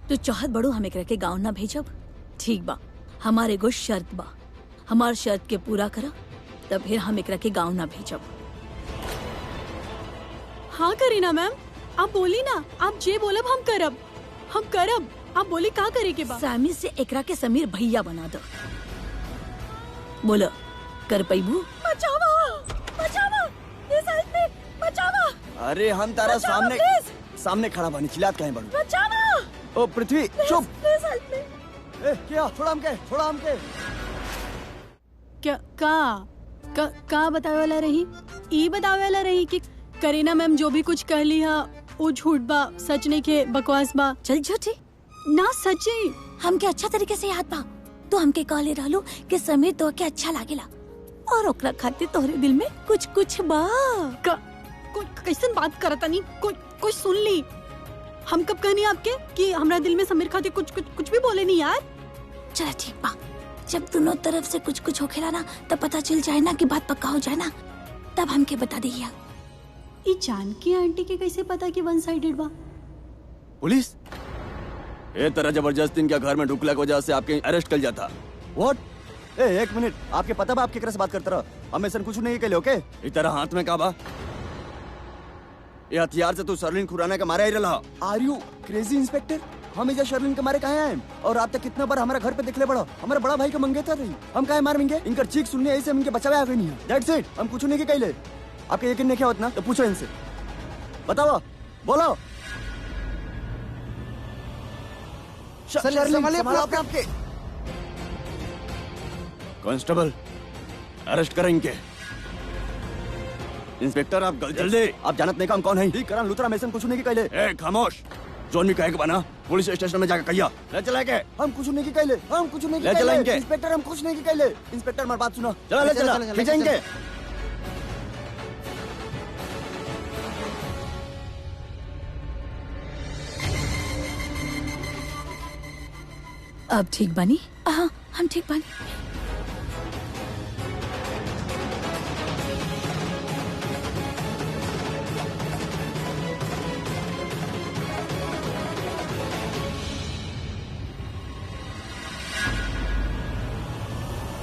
तो चाहत बड़ो हम एकरा के गाँव ना भेजब? ठीक बा, हमारे एगो शर्त बा, हमार शर्त के पूरा करा तब फिर हम एकरा के गाँव ना भेजब। हाँ करीना मैम, आप बोली ना, आप जे बोलब हम करब। आप बोली का करे के बा? सामी से एकरा के समीर भैया बना दो। बोलो, कर पैबू? बचावा, ये साइड में बचावा। अरे हम तारा बचावा, सामने खड़ा बानी, चिल्लात काहे बाड़ू? बचावा। ओ पृथ्वी चुप। ये साइड में। ए क्या छोड़ा हमके क्या का बतावे वाला रही? ई बतावे वाला रही कि करीना मैम जो भी कुछ कहली हा वो झूठ बा, सच नहीं के बकवास बा। चल झूठी ना सच्ची। हमके अच्छा तरीके से याद बा, तो हमके कहले रहलू कि समीर तो के अच्छा लागेला और ओकरा खातिर तोहरे दिल में कुछ बा। कैसन बात करतानी? कोई सुन ली? हम कब कहनी आपके कि हमरा दिल में समीर खातिर कुछ भी बोले नहीं यार। चला ठीक बा, जब दोनों तरफ से कुछ होखेला ना तब पता चल जाए ना कि बात पक्का हो जाए ना, तब हमके बता दिया। ये जानकी आंटी के कैसे पता कि वन साइडेड बा? पुलिस ए तरह जबरदस्ती इनके घर में ढुकला की वजह से आपके अरेस्ट कर जाता। व्हाट? ए एक मिनट, आपके पता बा आप केकरा से बात करते रहो? हम ऐसा कुछ नहीं कहले ओके? इस तरह हाथ में का बा? ये हथियार से तू शर्लिन खुराना के मारे ही रहा। आर यू क्रेजी इंस्पेक्टर? हम इधर शर्लिन के मारे कहाँ हैं? और आप तक कितना बार हमारा घर पे दिखले बड़ा, हमारा बड़ा भाई का मंगेतर रही, हम काहे मारेंगे? इनकर चीख सुनने ऐसे हम इनके बचावे आ गए नहीं है। दैट्स इट, हम कुछ नहीं के कहले। आपके यकीन नहीं क्या होता ना तो पूछो इनसे, बताओ, बोलो। आपके कांस्टेबल अरेस्ट करें इनके। इंस्पेक्टर आप जल्दी, आप जानत नहीं काम कौन है? ठीक करा लुतरा में कुछ नहीं कहले। ए खामोश, जोन भी कहे के बना पुलिस स्टेशन में जाकर कहिया ले चला के। हम कुछ नहीं कहले, ले चला इनके। इंस्पेक्टर हम कुछ नहीं कहले। इंस्पेक्टर हमारी बात सुनो, चला ले चला खींचा इनके। अब ठीक बानी? हाँ हम ठीक बानी।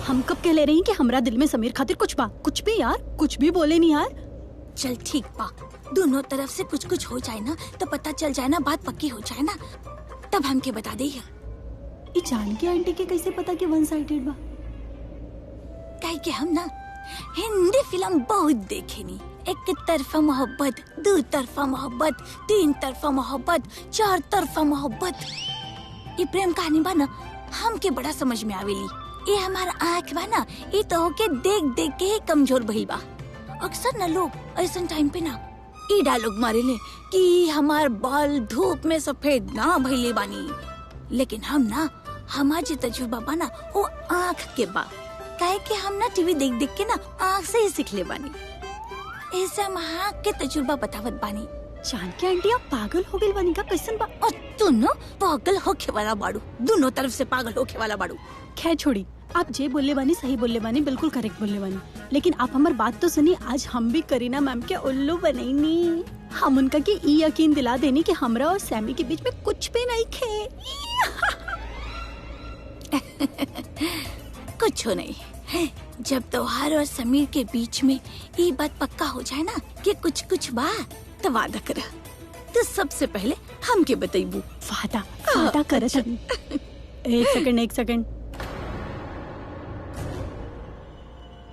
हम कब कह ले रही कि हमरा दिल में समीर खातिर कुछ बा? कुछ भी यार, कुछ भी बोले नहीं यार। चल ठीक बा, दोनों तरफ से कुछ हो जाए ना तो पता चल जाए ना, बात पक्की हो जाए ना, तब हमके बता दे। ये जानकी आंटी के कैसे पता कि वन साइडेड बा? काहे कि हम ना हिंदी फिल्म बहुत देखेनी। एक तरफा मोहब्बत, दो तरफा मोहब्बत, तीन तरफा मोहब्बत, चार तरफा मोहब्बत। ये प्रेम कहानी बा ना हमके बड़ा समझ में आवेली। ये हमारा आँख बा ना, ये तो होके देख के ही कमजोर भई बा। अक्सर ना लोग ऐसा टाइम पे ना ये डायलॉग मारे ले कि हमार बाल धूप में सफेद ना भइले बानी, लेकिन हम ना हमार जो तजुर्बा बा ना वो आँख के बा। काहे कि हम ना टीवी देख के ना आँख से ही सीख ले बानी, ऐसे हम आँख के तजुर्बा बतावत बानी। जानकी आंटी आप पागल हो गई बानी का? कैसन बा? और तू ना पागल होके वाला बाड़ू, दोनों तरफ से पागल होके वाला बाड़ू। खैर छोड़ी, आप जे बोलले बानी सही बोलले बानी, बिल्कुल करेक्ट बोलले बानी, लेकिन आप हमार बात तो सुनी। आज हम भी करीना मैम के उल्लू बनैनी। हम उनका की ई यकीन दिला देनी कि हमरा और सैमी के बीच में कुछ भी नहीं खे। कुछ नहीं, जब त्योहार और समीर के बीच में ये बात पक्का हो जाए ना कि कुछ बा तो वादा करा, तो सबसे पहले हमके बताइबू। वादा कर। एक सेकंड,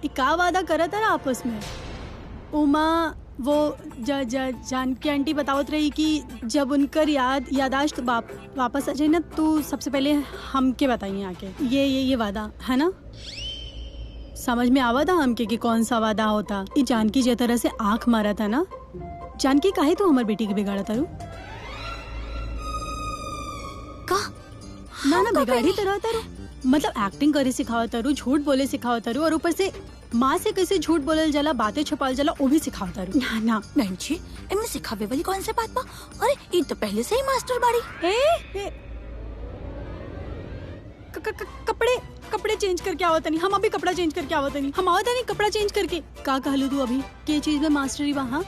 का वादा करा था आपस में? उमा वो जानकी आंटी बतावत रही कि जब उनकर यादाश्त वापस आ जाए ना तो सबसे पहले हमके बताइए आके। ये वादा है ना? समझ में आवा था हमके कि कौन सा वादा होता। ये जानकी जे तरह से आंख मारा था ना, जानकी काहे तो हमार बेटी के बिगाड़ा तारू का? ना बिगाड़ी तरह तारू, मतलब एक्टिंग करे सिखावा तारू, झूठ बोले सिखावा तारू, और ऊपर से माँ से कैसे झूठ बोलल जाला, बातें छुपाल जाला, वो भी सिखावा तारू। ना नहीं जी, इनमें सिखावे वाली कौन सी बात बा? अरे ये तो पहले से ही मास्टर बाड़ी। कपड़े चेंज करके आवत नहीं, हम अभी कपड़ा चेंज करके आवत नहीं, हम आवत नहीं कपड़ा चेंज करके। का कहलू तू अभी के चीज में मास्टरी वहाँ?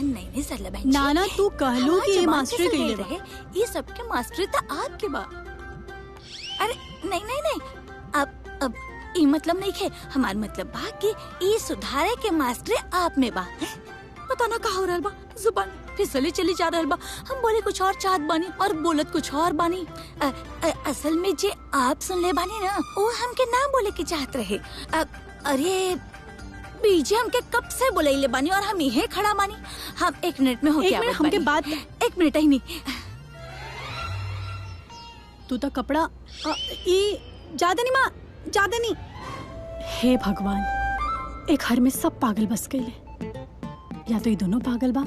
नहीं सरला बहन जी। नाना तू कहलू कि ये जवान मास्टरी कैसे कइले रहे बा। ये सबके मास्टरी तो आपके बा। अरे नहीं नहीं नहीं, अब ये मतलब नहीं है, हमार मतलब बा कि ये सुधारे के मास्टरी आप में बा। पता ना कहा हो रहल बा, जुबान फिसले चली जा रहल बा। हम बोले कुछ और चाहत बानी और बोलत कुछ और बानी। असल में जे आप सुन ले बानी ना, वो हमके ना बोले की चाहत रहे। अरे बीजे हमके कब से बोले बानी और हम यही खड़ा बानी। हम 1 मिनट में हो एक मिनट हमके बात 1 मिनट ही नहीं। तू तो कपड़ा ज्यादा नहीं माँ, ज्यादा नहीं। हे भगवान, एक घर में सब पागल बस गए। या तो ये दोनों पागल बा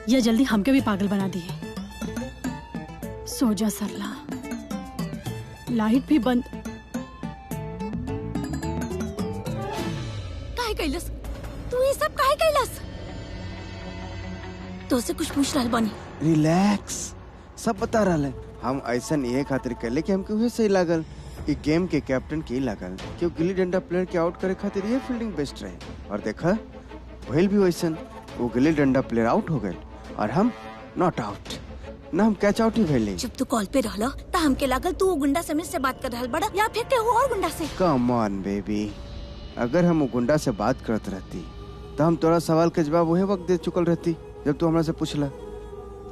या जल्दी हमके भी पागल बना दिए। सो जा सरला, लाइट भी बंद। काहे कैलस तू ये सब काहे कैलस? तो से कुछ पूछ रहल बानी। रिलैक्स, सब बता रहा है। हम ऐसा ये खातिर कहले कि हमके उहे सही लागल। ई गेम के कैप्टन के लागल कि गिल्ली डंडा प्लेयर के आउट करे खातिर ये फील्डिंग बेस्ट रहे। और देखा भइल भी वैसन, वो गिल्ली डंडा प्लेयर आउट हो गए और हम नॉट आउट, ना हम कैच आउट ही भइले। जब तू कॉल पे रहला त हमके लागल तू वो गुंडा समीर से बात कर रहल बड़ा या फिर केहू और गुंडा से। कम ऑन बेबी, अगर हम वो गुंडा से बात करत रहती तो हम तोरा सवाल के जवाब वही वक्त दे चुकल रहती जब तू हमरा से पूछला।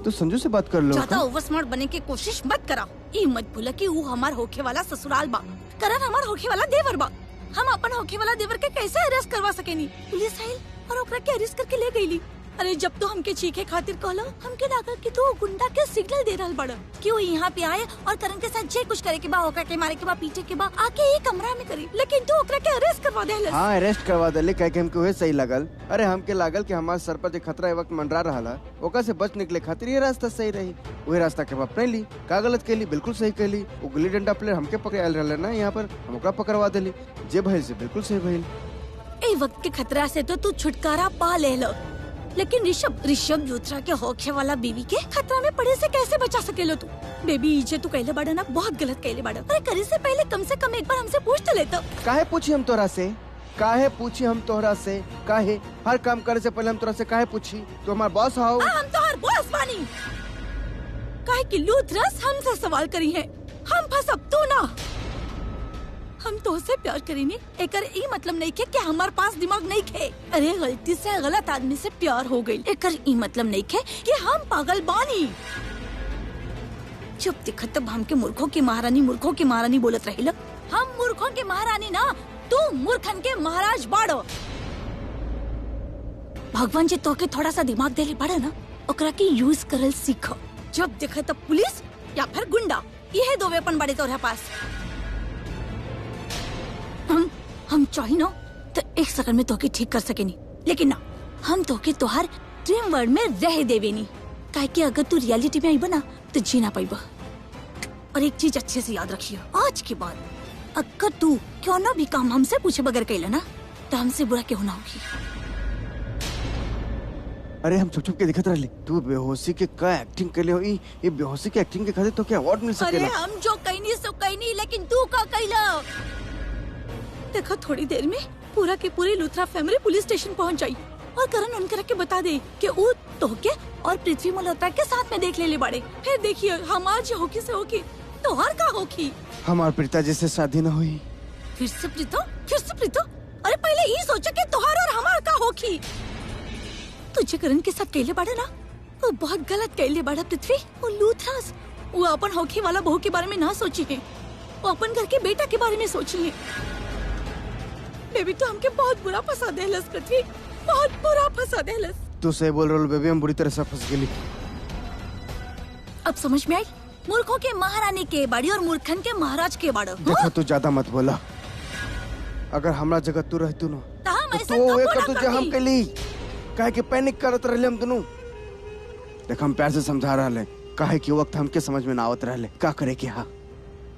तो संजू से बात कर लो। ज्यादा ओवर स्मार्ट बने की कोशिश मत करा। ई मत भूला कि वो हमार होखे वाला ससुराल बा, करण हमार होखे वाला देवर बा। हम अपन होखे वाला देवर के कैसे अरेस्ट करवा सकेनी? पुलिस आइल और ओकरा के अरेस्ट करके ले गईली। अरे जब तो हमके चीखे खातिर कहला, हमके लागल कि तू गुंडा के सिग्नल दे रहल बड़ा कि वो यहाँ पे आए और करण के साथ जे कुछ करे के बा, ओकरा के मारे के बा, पीटे के बा, आके ये कमरा में करी। लेकिन तू ओकरा के अरेस्ट करवा देलस। हाँ, अरेस्ट करवा देले काहे कि हमके वही सही लगल। अरे हमके लागल कि हमार सर पर जो खतरा ए वक्त मंडरा रहा ओका से बच निकले खातिर ये रास्ता सही रही। वही रास्ता के बाद ली का गलत कैली, बिल्कुल सही कैली। वो गिल्ली डंडा प्लेयर हमके पकड़े आयल रहले ना यहाँ पर, हम ओकरा पकड़वा देली। जे भइल से बिल्कुल सही भइल। ए वक्त के खतरा से तो तू छुटकारा पा ले लो, लेकिन ऋषभ लूथरा के होखे वाला बीवी के खतरा में पड़े से कैसे बचा सकेलो तू? बेबी इजे तू कहले बाड़ा ना, बहुत गलत कहले बाड़ा। अरे करे से पहले कम से कम एक बार हमसे पूछ तो लेता। काहे पूछी हम तोरा से? काहे पूछी हम तोहरा से? काहे हर काम करे से पहले हम तोरा से काहे पूछी? तो हमार बॉस हो। हम तो हर बॉस बानी। काहे कि लूथरस हमसे सवाल करी है, हम फंसब तू ना। हम तो से प्यार करेंगे, एकर ई मतलब नहीं के कि हमारे पास दिमाग नहीं खे। अरे गलती से गलत आदमी से प्यार हो गई, एकर ई मतलब नहीं के कि हम पागल बानी। जब देखा तब हमके मूर्खों की महारानी बोलत रही। हम मूर्खों की महारानी ना, तू मूर्खन के महाराज बाड़ो। भगवान जी तो के थोड़ा सा दिमाग देले बाड़ा ना, ओकरा की यूज करल सीखो। जब देखा तब पुलिस या फिर गुंडा, ये दो वेपन बड़े तोहरा पास। हम चाहिए ना तो 1 सेकंड में तोके ठीक कर सकेनी, लेकिन ना, हम तोके तोहार ड्रीम वर्ल्ड में रह देवे नी। काहे कि अगर तू रियलिटी में आई बना तो जी ना पाइबा। और एक चीज अच्छे से याद रखियो, आज के बाद अगर तू क्यों ना भी काम हमसे पूछे बगैर कैला ना, तो हमसे बुरा क्यों ना होगी। अरे हम छुप के दिखत रहली, तू बेहोशी के का एक्टिंग कर ले हो। ये बेहोशी के एक्टिंग के खातिर तो क्या अवार्ड मिल सकेला? अरे हम जो कहनी सो कहनी, लेकिन तू का कैला? देखो थोड़ी देर में पूरा की पूरी लूथरा फैमिली पुलिस स्टेशन पहुंच जाई और करण उनकर के बता दे कि वो तोहके और पृथ्वी मल्होत्रा के साथ में देख ले बड़े। फिर देखिए हमार जो होकी से होकी तो हर का होकी। हमार पिताजी से शादी न हुई। फिर से प्रीतो। अरे पहले ये सोचा कि तोहार और हमार का होकी। तुझे करण के साथ कहले बड़ा ना, वो बहुत गलत कहले बड़ा पृथ्वी। वो लूथरास, वो अपन होकी वाला बहू के बारे में ना सोची है, वो अपन घर के बेटा के बारे में सोची है। बेबी तो हमके बहुत बुरा फंसा देलस पृथ्वी, बहुत बुरा फंसा देलस। तू सही बोल रही बेबी, हम बुरी तरह से फंस गेली। अब समझ में आई? मूर्खों के महारानी के बाड़ी और मूर्खन के महाराज के बाड़ो। देखो तू ज्यादा मत बोला। अगर हमरा जगह तू रहतू ना तो ये कर तू हम कली काहे कि पैनिक करत रहले हम दोनों। देख हम प्यार से समझा रहले, काहे कि वक्त हमके समझ में ना आवत रहले का करे के। हाँ,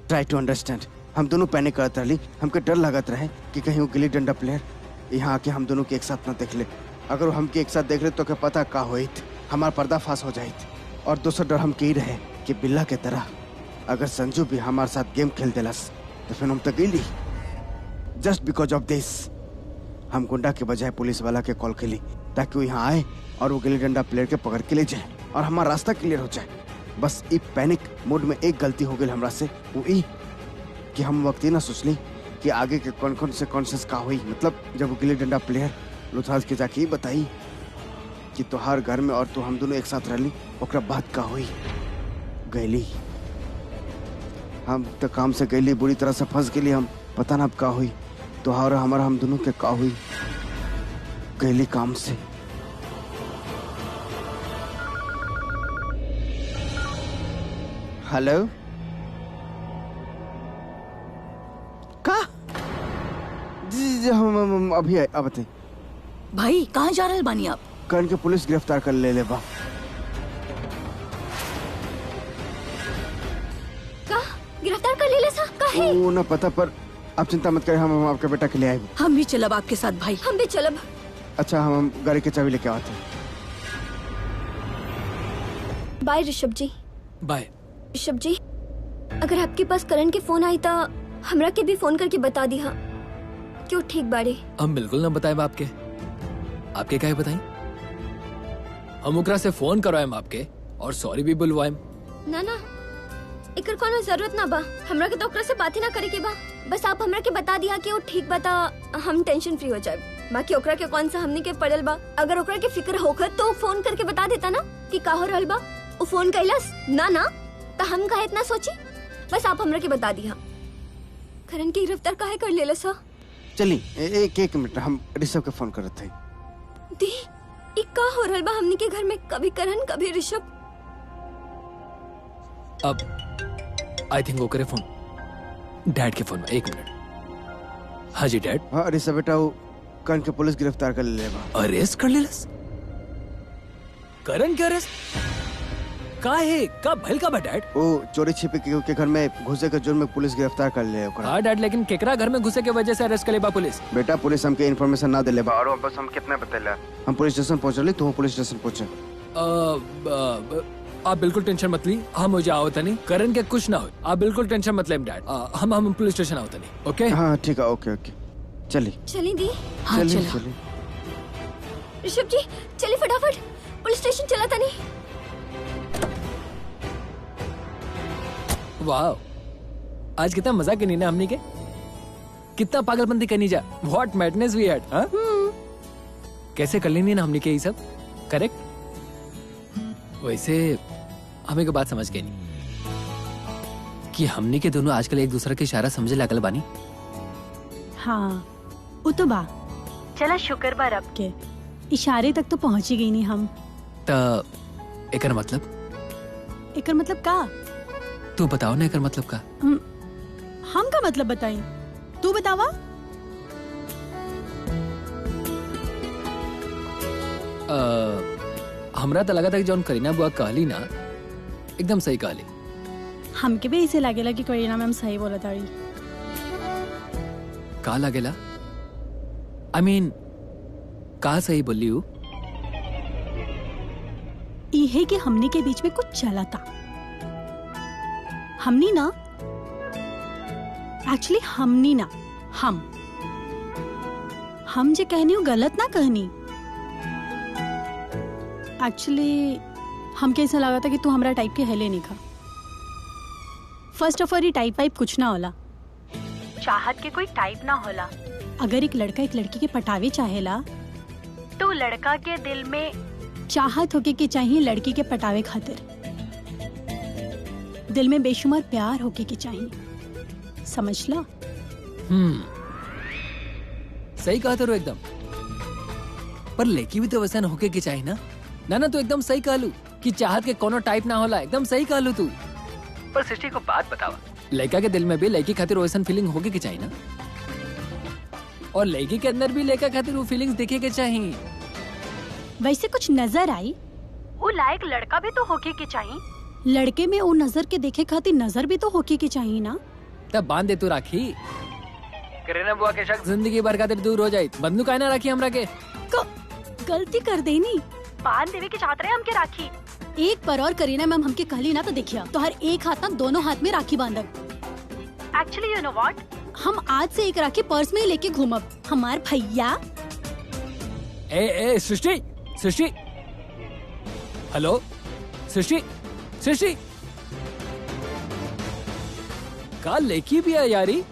ट्राई टू अंडरस्टैंड। हम दोनों पैनिक करत रहली, हमके डर लगत रहे कि कहीं वो गिल्ली डंडा प्लेयर यहाँ आके हम दोनों के एक साथ न देख ले। अगर वो हमके एक साथ देख ले तो क्या पता का होइत, हमार पर्दाफाश हो जाइत। और दूसरा डर हमके ही रहे कि बिल्ला के तरह अगर संजू भी हमारे साथ गेम खेल देलस तो फिर हम तो गेली। जस्ट बिकॉज ऑफ दिस हम गुंडा के बजाय पुलिस वाला के कॉल खेली ताकि वो यहाँ आए और वो गिल्ली डंडा प्लेयर के पकड़ के ले जाए और हमारा रास्ता क्लियर हो जाए। बस ई पैनिक मोड में एक गलती हो गई हमरा से, वो ई कि हम वक्त ही ना सोचली कि आगे के कौन कौन से कॉन्शियस का हुई। मतलब जब वो गिल्ली डंडा प्लेयर लुथराज के जाके ही बताई कि तोहार घर में और तू हम दोनों एक साथ रहली, ओकरा बात का हुई गईली हम तो काम से गईली, बुरी तरह से फंस गईली हम। पता ना अब का हुई तोहार हमारा हम दोनों के का हुई गईली काम से। हेलो का जी जी हम अभी आए। अब भाई कहाँ जा रहे बानी आप? करण के पुलिस गिरफ्तार कर ले बा। का गिरफ्तार कर ले सा काहे? वो ना पता, पर आप चिंता मत करें, हम आपके बेटा के लिए आए। हम भी चलब आपके साथ भाई। हम भी चलब। अच्छा हम गाड़ी की चाबी लेके आते हैं। बाय ऋषभ जी। बाय ऋषभ जी, अगर आपके पास करण के फोन आई तो हमरा के भी फोन करके बता दी हा क्यों ठीक बाड़े। हम बिल्कुल ना बताए आपके काहे बताई। हम ओकरा से फोन करवाएम आपके और सॉरी भी बुलवाएम। ना ना एकर कोनो जरूरत ना बा, हमरा के तो ओकरा से बात ही ना करे के बा। बस आप हमरा के बता दिया कि वो ठीक बता, हम टेंशन फ्री हो जाए। बाकी ओकरा के कौन सा हमनी के पड़ल बा, अगर ओकरा के फिक्र होकर तो फोन करके बता देता ना कि का हो रहल बा। वो फोन कैलस ना ना तो हम काहे इतना सोची। बस आप हमरा के बता दिया करण की गिरफ्तार काहे कर लेला सा। चली एक मिनट, हम ऋषभ के फोन करते थे। दी ई का हो रहल बा हमनी के घर में, कभी करण कभी ऋषभ। अब आई थिंक वो करे फोन डैड के फोन में। एक मिनट। हाँ जी डैड। हाँ ऋषभ बेटा, वो करण के पुलिस गिरफ्तार कर ले बा। अरेस्ट कर लेलस? करण के अरेस्ट काहे का भइल का बा डैड? वो चोरी छिपे के घर में घुसे के जुर्म में पुलिस गिरफ्तार कर ले ओकरा। हाँ डैड, लेकिन केकरा घर में घुसे के वजह से अरेस्ट करे बा पुलिस? बेटा पुलिस हमके इन्फॉर्मेशन ना देले बा और बस हम कितना बतेला। हम पुलिस स्टेशन पहुंचली तो पुलिस स्टेशन पहुंचे। आप बिल्कुल टेंशन मत ली, हम हो जाओ तनी। करण के कुछ ना हो, आप बिल्कुल टेंशन मत ले डैड। हम पुलिस स्टेशन आओ तनी। ओके हाँ ठीक है, ओके ओके चली चली दी। हाँ चली चलो। चली। ऋषभ जी चलिए फटाफट पुलिस स्टेशन चला था नहीं। वाह, आज कितना मजा करनी ना हमनी के, कितना पागलपंती करनी जा। What madness we had. हाँ कैसे कर लेनी ना हमनी के ये सब। करेक्ट। वैसे हमें को बात समझ गई नहीं कि हमनी के दोनों आजकल एक दूसरे के इशारा समझे लागल बानी। हाँ वो तो बा। चला शुक्र बा रब के, इशारे तक तो पहुंच ही गई नहीं हम। त एकर मतलब? एकर मतलब का? तू बताओ ना एकर मतलब का। हम का मतलब बताई, तू बतावा। हमरा तो लगा था कि जौन करीना बुआ कहली ना एकदम सही कहली। हमके भी ऐसे लागेला कि करीना मैम सही बोला ताड़ी। का लागेला? आई मीन का सही बोली हूँ? ये कि हमनी के बीच में कुछ चला था। हमनी ना, एक्चुअली हमनी ना, हम जे कहनी हूँ गलत ना कहनी। एक्चुअली हमके ऐसा लगा था कि तू हमरा टाइप के हेले नहीं खा। फर्स्ट ऑफ ऑल ये टाइप वाइप कुछ ना होला, चाहत के कोई टाइप ना होला। अगर एक लड़का एक लड़की के पटावे चाहेला तो लड़का के दिल में चाहत होके के चाहिए लड़की के पटावे खातिर, दिल में बेशुमार प्यार होके के चाहिए। समझ ला? सही कहा तो एकदम, पर लेकी भी तो वैसा होके के चाहिए ना। ना तो एकदम सही कहलू कि चाहत के कोनो टाइप ना होला, एकदम सही कहलू तू। पर सृष्टि को बात बतावा, लड़का के दिल में भी लड़की खातिर वैसा फीलिंग होके के चाहिए ना, और लड़की के अंदर भी लड़का खातिर वो फीलिंग्स दिखे के चाहिए। वैसे कुछ नजर आई वो लायक लड़का भी तो होके के चाहिए। लड़के में वो नजर के देखे खातिर नजर भी तो होके के चाहिए ना। तब बांध दे तू राखी, करीना बुआ के शक जिंदगी भर खातिर दूर हो जाए। बंदू काहे ना राखी हमरा के। गलती कर देनी, बांध देवे के चाहत रहे हमके राखी। एक पर और करीना मैम हमके कहली ना तो देखिया तो हर एक हाथ ना दोनों हाथ में राखी बांधब। एक्चुअली यू नो व्हाट, हम आज से एक राखी पर्स में ही लेके घूमब। हमार भैया ए सृष्टि, सृष्टि, हेलो सृष्टि, सृष्टि, का लेकी भी है यारी,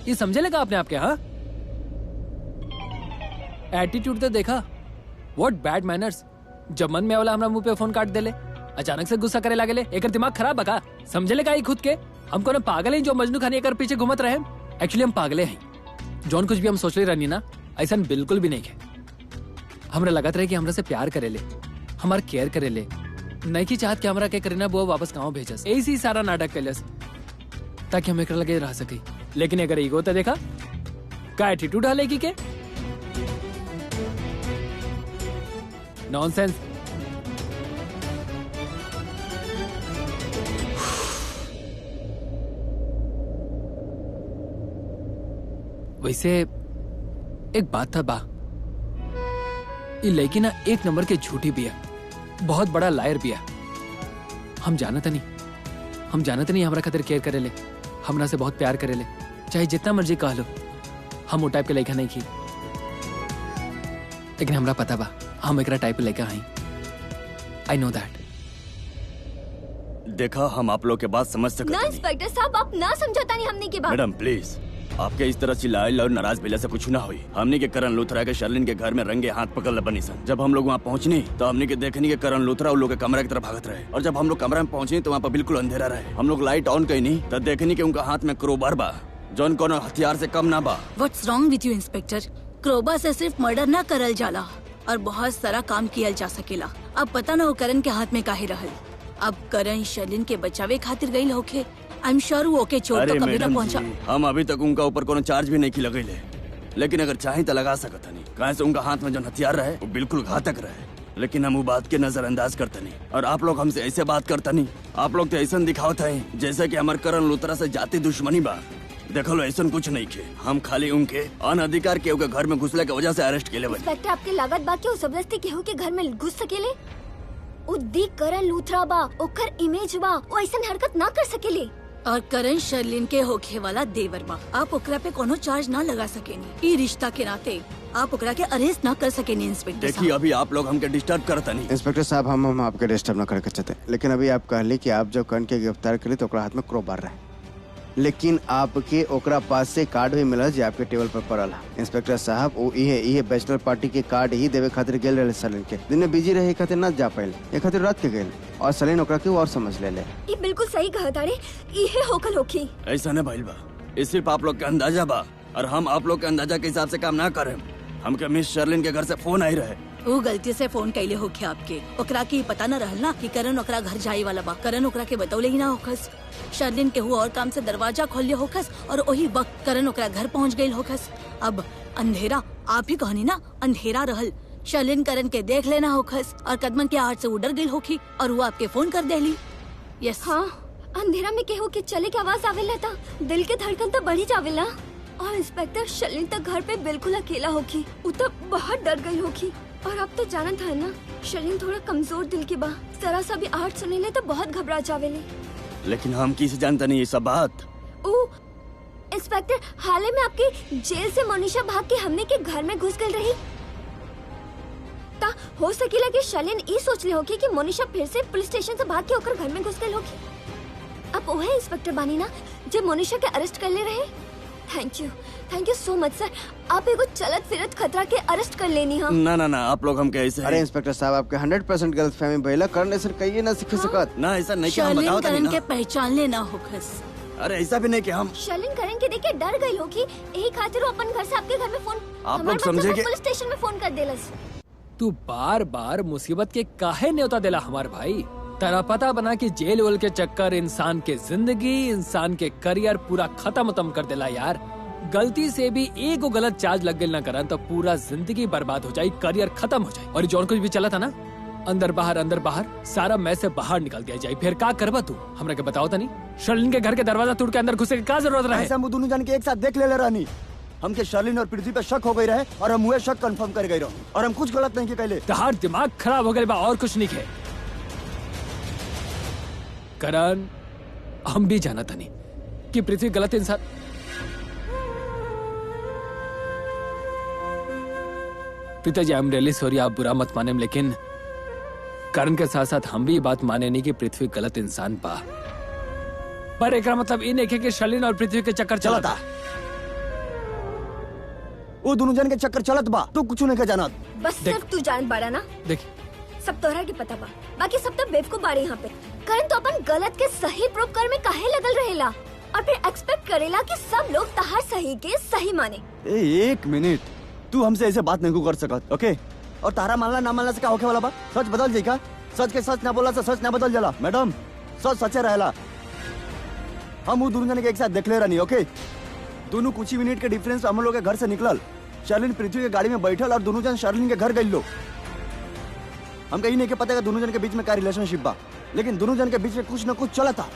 ये समझे लगा आपने आपके? हाँ, एटीट्यूड तो देखा, व्हाट बैड मैनर्स। जब मन में वाला हमारा मुंह पे फोन काट देले, अचानक से गुस्सा करे लागेले, एक दिमाग खराब बका, समझे लगा ही खुद के। हम कोनो पागल हैं जो मजनू खानी कर पीछे घूमत रहे? एक्चुअली हम पागले हैं, जौन कुछ भी हम सोच ले रहनी ना, ऐसा बिल्कुल भी नहीं है। हमरा लगत रहे कि हमरा से प्यार करेले, हमार केयर करेले, नहीं की चाहत कि हमरा के करीना बुआ वापस गाँव भेजस। ऐसी सारा नाटक कैलस ताकि हम एक लगे रह सके। लेकिन अगर ईगो तो देखा, का एटीट्यूड है लेकी के, नॉनसेंस। वैसे एक बात था बा, ये लड़की ना एक नंबर के झूठी भी है, बहुत बड़ा लायर भी है। हम जानत नहीं हमरा खातिर केयर करेले, हमरा से बहुत प्यार करेले, चाहे जितना मर्जी कह लो। हम वो टाइप के लड़का नहीं की, लेकिन हमरा पता बा हम एक टाइप के लड़का हई। I know that. देखा, हम आप लोग के बात समझ सकते ना इंस्पेक्टर साहब, आप ना समझाता नहीं हमने की बात। मैडम प्लीज, आपके इस तरह चिल्लाए और नाराज भेजा से कुछ ना हुई। हमने के करण लूथरा के शर्लिन के घर में रंगे हाथ पकड़ बनी सन। जब हम लोग वहाँ पहुँचनी तो हमने के देखनी के करण लूथरा उन लोग के कमरे की तरफ भागत रहे, और जब हम लोग कमरे में पहुँचे तो वहाँ पर बिल्कुल अंधेरा रहे। हम लोग लाइट ऑन कई नहीं तो देखनी के उनका हाथ में क्रोबार बा, जौन कोनो हथियार से कम ना बा। What's wrong with you inspector? क्रोबा से सिर्फ मर्डर ना करल जाला और बहुत सारा काम किया जा सकेला। अब पता ना हो करण के हाथ में काहे रहल। अब करण शर्लिन के बचावे खातिर गई होके। आई एम श्योर वो ओके छोड़ तो कभी ना पहुंचा। हम अभी तक उनका ऊपर कोनो चार्ज भी नहीं की लगेले, लेकिन अगर चाहे तो लगा सकता नहीं। कहाँ से उनका हाथ में जो हथियार रहे वो बिल्कुल घातक रहे, लेकिन हम वो बात के नजरअंदाज करते नहीं। और आप लोग हमसे ऐसे बात करता नहीं, आप लोग तो ऐसा दिखावत है जैसे कि हमारे करण लूथरा से जाती दुश्मनी बा। देखो लो, ऐसा कुछ नहीं किए, हम खाली उनके अनधिकार के घर में घुसले के वजह से अरेस्ट के लिए। इंस्पेक्टर आपके लागत बाकी जबरदस्ती केहू के घर में घुस सकेले? दी करण लूथरा बा, ओकर इमेज बा, वो ऐसा हरकत ना कर सकेले। और करण शर्लिन के होखे वाला देवर बा, आप ओकरा पे कोनो चार्ज ना लगा सकेनी। ई रिश्ता के नाते आप ओकरा के अरेस्ट ना कर सकेनी इंस्पेक्टर साहब। देखिए, अभी आप लोग हमके डिस्टर्ब करता नहीं। इंस्पेक्टर साहब, हम आपके डिस्टर्ब ना करके चाहते, लेकिन अभी आप कहली कि आप जब करण के गिरफ्तार करी तो ओकरा हाथ में क्रोबार रहे, लेकिन आपके ओकरा पास से कार्ड भी मिला जो आपके टेबल पर पड़ल है। इंस्पेक्टर साहब, वो इहे बैचलर पार्टी के कार्ड ही देवे खातिर गेल रहे सलीन के। दिन में बिजी रहे खातिर ना जा पाए, एक खातिर रात के गेल, और सलीन ओकरा के और समझ ले। ये बिल्कुल सही कहा तारे, इहे होकल होखी। ऐसा न भइल बा, ये सिर्फ आप लोग के अंदाजा बा, और हम आप लोग के अंदाजा के हिसाब से काम ना करें। हमके मिस शर्लिन के घर से फोन आई रहे, वो गलती से फोन कैले होखे आपके। ओकरा की पता न रहल ना कि करण ओकरा घर जाए वाला बा। करण ओकरा के बतौले ही ना होखस। शर्लिन के हुआ और काम से दरवाजा खोल होखस और वही वक्त करण ओकरा घर पहुंच गई होखस। अब अंधेरा, आप ही कहनी ना, अंधेरा रहल। शर्लिन करण के देख लेना होखस और कदमन के हाथ से उड़र गई होखी और वो आपके फोन कर देली। यस हाँ, अंधेरा में केहू के चले के आवाज आवेला था, दिल के धड़कन तो बढ़ी जावेला। और इंस्पेक्टर शर्लिन तक घर पे बिल्कुल अकेला होखी, वो तो बहुत डर गई होखी। और अब तो जाना था ना, शर्लिन थोड़ा कमजोर दिल की बा, जरा सा भी आहट सुने ले तो बहुत घबरा जावेले। लेकिन हम किसी जानता नहीं ये सब बात। ओ इंस्पेक्टर, हाल ही में आपकी जेल से मोनिशा भाग के हमने के घर में घुस गई रही। ता हो सकेला कि शर्लिन ई सोच ले होगी कि मोनिशा फिर से पुलिस स्टेशन से भाग के होकर घर में घुस गई होगी। अब वो है इंस्पेक्टर बानी ना जब मोनिशा के अरेस्ट कर ले रहे। थैंक यू सो मच सर। आप एगो चलत फिरत खतरा के अरेस्ट कर लेनी हम। ना आप लोग हम कैसे? अरे इंस्पेक्टर साहब, आपके 100% गलतफहमी भइला। करण ऐसा कहिए ना सिख सकत। ना ऐसा नहीं कि हम शर्लिन बताओ करण के पहचान लेना होखस। अरे ऐसा भी नहीं कि हम। शर्लिन करण के देखे डर गई होगी, यही खातिर वो अपन घर से आपके घर में फोन, आप लोग समझे कि पुलिस स्टेशन में फोन कर देलस। तू बार बार मुसीबत के काहे न्योता देला हमार भाई? तेरा पता बना कि जेल वेल के चक्कर इंसान के जिंदगी, इंसान के करियर पूरा खत्म कर देला यार। गलती से भी एक गलत चार्ज लग गई ना करन तो पूरा जिंदगी बर्बाद हो जाए, करियर खत्म हो जाए। और जो कुछ भी चला था ना, अंदर बाहर सारा मैं से बाहर निकल दिया जाए। फिर क्या करबा तू? हमरा के बताओ तनी। शर्लिन के घर के दरवाजा तोड़ के अंदर घुसे के क्या जरूरत रहे? ऐसा हम दोनों जान के एक साथ देख ले रानी। हमके शर्लिन और पृथ्वी पे शक हो गई रहे और हम हुए शक कंफर्म कर गए रहो और हम कुछ गलत नहीं किए पहले। तहार दिमाग खराब हो गए बा, और कुछ नहीं है। करण, हम भी जाना था नहीं कि पृथ्वी गलत इंसान। पिताजी आई एम रियली सॉरी, आप बुरा मत माने, लेकिन करण के साथ साथ हम भी ये बात माने नहीं कि पृथ्वी गलत इंसान पा। पर एक मतलब इन एक है कि शर्लिन और पृथ्वी के चक्कर चलता। वो दोनों जन के चक्कर चलत बा, तू कुछ नहीं का जाना। बस सिर्फ तू जान बाड़ा ना, देख सब तोहरा के पता बा, बाकी सब तो बेवकूफ बाड़े यहाँ पे। करण तो अपन गलत के सही प्रूव कर में काहे लगल रहेला और फिर एक्सपेक्ट करेला कि सब लोग तहार सही के सही माने। एक मिनट, तू हमसे ऐसे बात नहीं कर सकत, ओके? और तारा मानला ना मानला से क्या होके वाला बा? सच बदल जाई का? सच के सच ना बोला से सच ना बदल जाला मैडम, सच सच्चे रहेला। हम वो दोनों जन के एक साथ देख ले रहनी, ओके? दोनों कुछ ही मिनट के डिफरेंस हम लोग के घर से निकलल। शर्लिन पृथ्वी के गाड़ी में बैठल और दोनों जन शर्लिन के घर गई लो। हम कहीं नहीं के पता दोनों जन के बीच में क्या रिलेशनशिप बा, लेकिन दोनों जन के बीच में कुछ न कुछ चला था।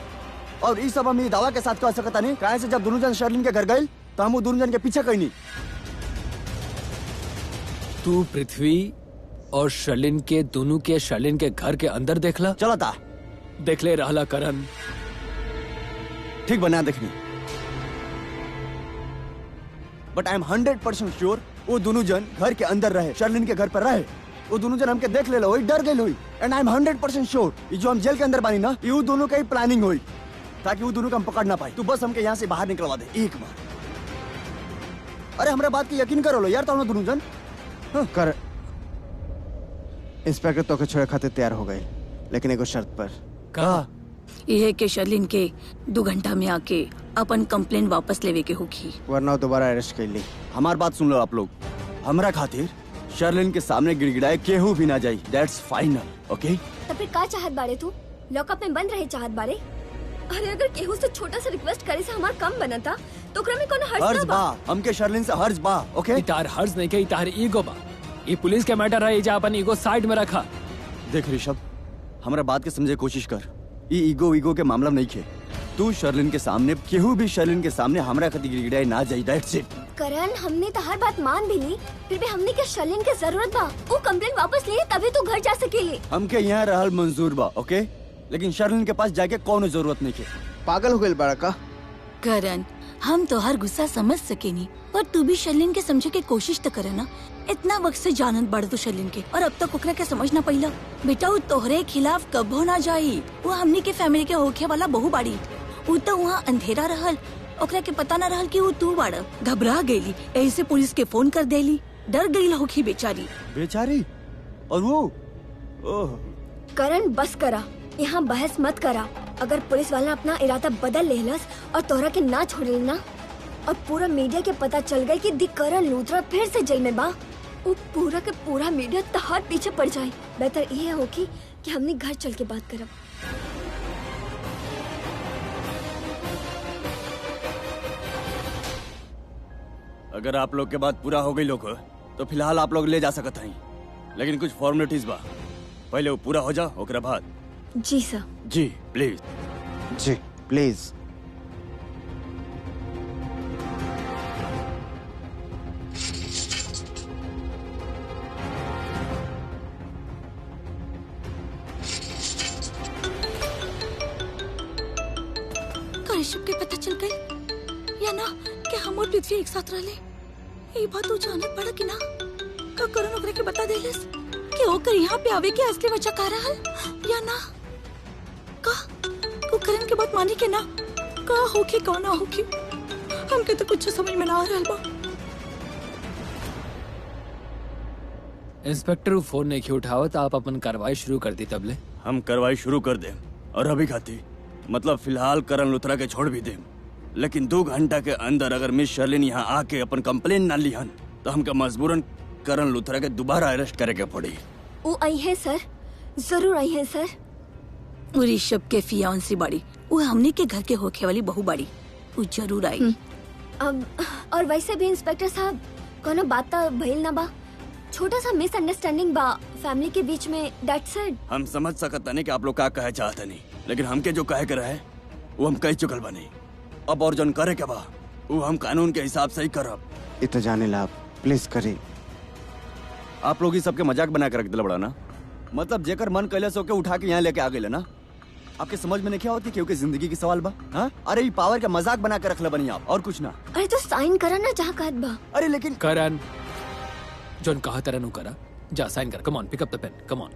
और ये सब हम ये दावा के साथ कह सकता नहीं, कहे से जब दोनों जन शर्लिन के घर गए तो हम दोनों जन के पीछे कहीं नहीं। तू पृथ्वी और शर्लिन के दोनों के शर्लिन के घर के अंदर देखला? चला था, देख ले रहला करण। ठीक बना देखनी, बट आई एम 100% श्योर वो दोनों जन घर के अंदर रहे, शर्लिन के घर पर रहे। वो दोनों जन हमके देख ले लो, डर गए हुई। एंड आई एम 100% श्योर ये जो हम जेल के अंदर बानी ना, ये वो दोनों का ही प्लानिंग हुई ताकि वो दोनों को हम पकड़ ना पाए। तू बस हमके यहाँ से बाहर निकलवा दे एक बार। अरे हमारे बात की यकीन करो लो यार, तो दोनों जन कर। इंस्पेक्टर तो के छोड़े खाते तैयार हो गए, लेकिन एगो शर्त पर। कहा ये के शर्लिन के 2 घंटा में आके अपन कंप्लेन वापस लेवे के होगी, वरना दोबारा अरेस्ट कर ली। हमारी बात सुन लो आप लोग, हमारा खातिर शर्लिन के सामने गिड़गिड़ाए केहू भी ना जाई, दैट्स फाइनल, ओके? तो फिर का चाहत बाड़े तू? लॉकअप में बंद रहे चाहत बाड़े? अरे अगर केहू से छोटा सा रिक्वेस्ट करे से हमार कम बनता तो ओकरा में कोनो हर्ज हर्ज ना बा, बा। हमके शर्लिन से हर्ज बा, ओके? इतार हर्ज नहीं के, इतार ईगो बा। ये पुलिस के मैटर है, जा अपन ईगो साइड में रखा। देख ऋषभ, हमारा बात के समझे कोशिश कर। ये ईगो के मामला नहीं खे। तू शर्लिन के सामने, केहू भी शर्लिन के सामने हमरा खातिर गिड़गिड़ाए ना जाई, दैट्स इट। करण, हमने तो हर बात मान भी ली, फिर भी हमने के शर्लिन के जरूरत बा। वो कंप्लेंट वापस ले तभी तू घर जा सकेली। हमके यहाँ रहल मंजूर बा, ओके? लेकिन शर्लिन के पास जाके कौन जरूरत नहीं खे। पागल हो गए बड़ा का? करण हम तो हर गुस्सा समझ सके नहीं, पर तू भी शर्लिन के समझे के कोशिश तो करे ना। इतना वक्त से जानत बढ़ तो शर्लिन के, और अब तक ओकरा के समझना पहिला। बेटा वो तोहरे खिलाफ कबो ना जाई, वो हमनी के फैमिली के होखे वाला बहु बाड़ी। वो तो वहाँ अंधेरा रहल, ओकरा के पता न रहल कि वो तू बाड़। घबरा गईली, ऐसे पुलिस के फोन कर देली, डर गई होखी बेचारी। बेचारी? और वो ओह, करण बस करा, यहाँ बहस मत करा। अगर पुलिस वाला अपना इरादा बदल लेलस और तोहरा के ना छोड़े ना, और पूरा मीडिया के पता चल गई कि दी करण लूथरा फिर से जेल में बा, वो पूरा के पूरा मीडिया तहार पीछे पड़ जाए। बेहतर ये होगी कि हमने घर चल के बात करब। अगर आप लोग के बात पूरा हो गई लोग तो फिलहाल आप लोग ले जा सकत हैं, लेकिन कुछ फॉर्मेलिटीज बा, पहले वो पूरा हो जा, ओकरा बाद। जी सर। जी प्लीज। जी प्लीज। ऋषभ के पता चल गई या ना कि हम और पृथ्वी एक साथ रहले? ये बात तू जानत पड़ा कि ना? का करण ओकरे के बता देलस कि ओकर यहाँ पे आवे के असली वजह का रहल या ना? का तू करण के बात मानी के ना? का होके का ना होके हमके तो कुछ समझ में ना आ रहल बा। इंस्पेक्टर फोन नहीं क्यों उठाओ, तो आप अपन कार्रवाई शुरू कर दी तबले। हम कार्रवाई शुरू कर दे, और अभी खाती मतलब फिलहाल करण लुथरा के छोड़ भी दे, लेकिन 2 घंटा के अंदर अगर मिस शर्लिन यहाँ आके अपन कंप्लेन ना लिहन तो हमके मजबूरन करण लुथरा के दोबारा अरेस्ट करे के पड़ी। वो आई है सर, जरूर आई है सर। वो ऋषभ के फियांसी बाड़ी, वो हमने के घर के होखे वाली बहू बाड़ी, वो जरूर आई। अब और वैसे भी इंस्पेक्टर साहब, कोनो बात तो भइल ना बा, छोटा सा मिसअंडरस्टैंडिंग बा फैमिली के बीच में, दैट्स इट। हम समझ सकत नहीं कि आप लोग का कहे चाहते नहीं, लेकिन हमके जो कहे के रहे वो हम कह चुकल बनी। अब और जन करे के बा वो हम कानून के हिसाब से ही करब। इत जाने ला, प्लीज करी। आप लोग ही सबके मजाक बना के रख दिला बड़ा ना, मतलब जेकर मन कैले से ओके उठा के यहाँ लेके आ गए ना। आपके समझ में नहीं क्या होती क्योंकि जिंदगी की सवाल बा। हाँ? अरे ये पावर का मजाक बना के रख ले बनी आप, और कुछ ना। अरे तो साइन करा ना जहाँ कहत बा। अरे लेकिन करण जोन कहा तरह नु करा, जा साइन कर, come on, pick up the pen, come on.